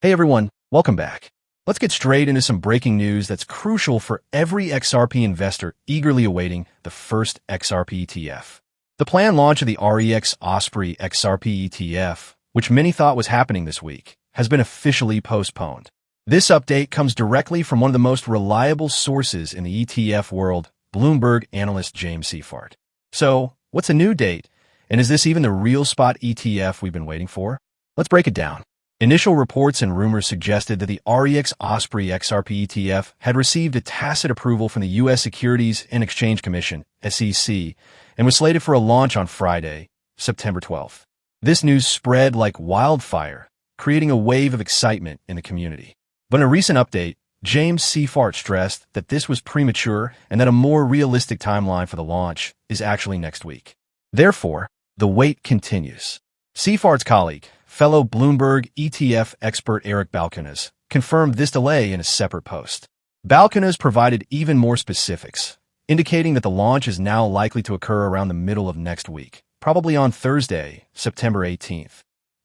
Hey everyone, welcome back. Let's get straight into some breaking news that's crucial for every XRP investor eagerly awaiting the first XRP ETF. The planned launch of the REX Osprey XRP ETF, which many thought was happening this week, has been officially postponed. This update comes directly from one of the most reliable sources in the ETF world, Bloomberg analyst James Seyffart. So, what's the new date? And is this even the real spot ETF we've been waiting for? Let's break it down. Initial reports and rumors suggested that the REX Osprey XRP ETF had received a tacit approval from the U.S. Securities and Exchange Commission, SEC, and was slated for a launch on Friday, September 12th. This news spread like wildfire, creating a wave of excitement in the community. But in a recent update, James Seyffart stressed that this was premature and that a more realistic timeline for the launch is actually next week. Therefore, the wait continues. Seyfart's colleague, fellow Bloomberg ETF expert Eric Balchunas, confirmed this delay in a separate post. Balchunas provided even more specifics, indicating that the launch is now likely to occur around the middle of next week, probably on Thursday, September 18th.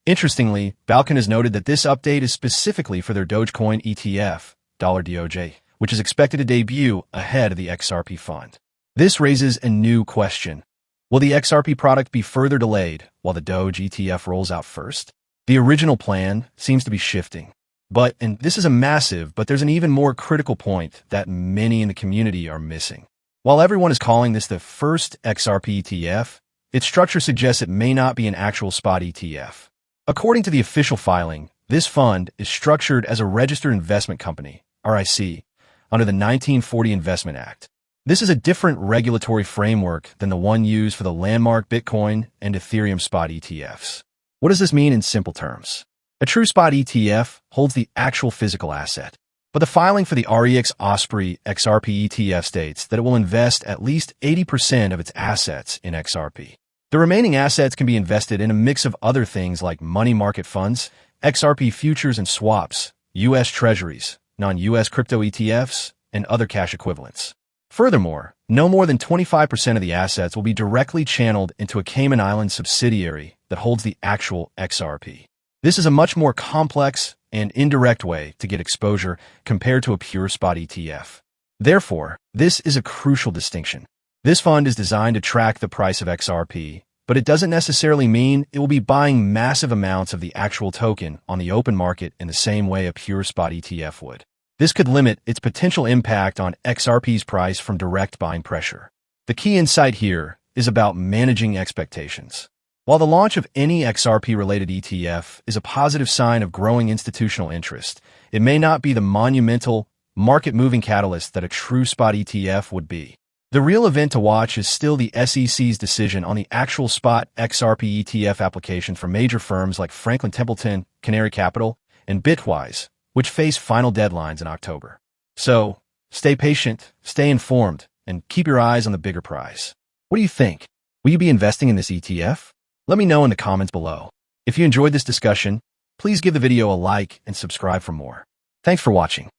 Interestingly, Balchunas noted that this update is specifically for their Dogecoin ETF, $DOJ, which is expected to debut ahead of the XRP fund. This raises a new question. Will the XRP product be further delayed while the Doge ETF rolls out first? The original plan seems to be shifting. And this is a massive, but there's an even more critical point that many in the community are missing. While everyone is calling this the first XRP ETF, its structure suggests it may not be an actual spot ETF. According to the official filing, this fund is structured as a registered investment company, RIC, under the 1940 Investment Act. This is a different regulatory framework than the one used for the landmark Bitcoin and Ethereum spot ETFs. What does this mean in simple terms? A true spot ETF holds the actual physical asset, but the filing for the REX Osprey XRP ETF states that it will invest at least 80% of its assets in XRP. The remaining assets can be invested in a mix of other things like money market funds, XRP futures and swaps, U.S. treasuries, non-U.S. crypto ETFs, and other cash equivalents. Furthermore, no more than 25% of the assets will be directly channeled into a Cayman Islands subsidiary that holds the actual XRP. This is a much more complex and indirect way to get exposure compared to a pure spot ETF. Therefore, this is a crucial distinction. This fund is designed to track the price of XRP, but it doesn't necessarily mean it will be buying massive amounts of the actual token on the open market in the same way a pure spot ETF would. This could limit its potential impact on XRP's price from direct buying pressure. The key insight here is about managing expectations. While the launch of any XRP-related ETF is a positive sign of growing institutional interest, it may not be the monumental, market-moving catalyst that a true spot ETF would be. The real event to watch is still the SEC's decision on the actual spot XRP ETF application for major firms like Franklin Templeton, Canary Capital, and Bitwise, which face final deadlines in October. So, stay patient, stay informed, and keep your eyes on the bigger prize. What do you think? Will you be investing in this ETF? Let me know in the comments below. If you enjoyed this discussion, please give the video a like and subscribe for more. Thanks for watching.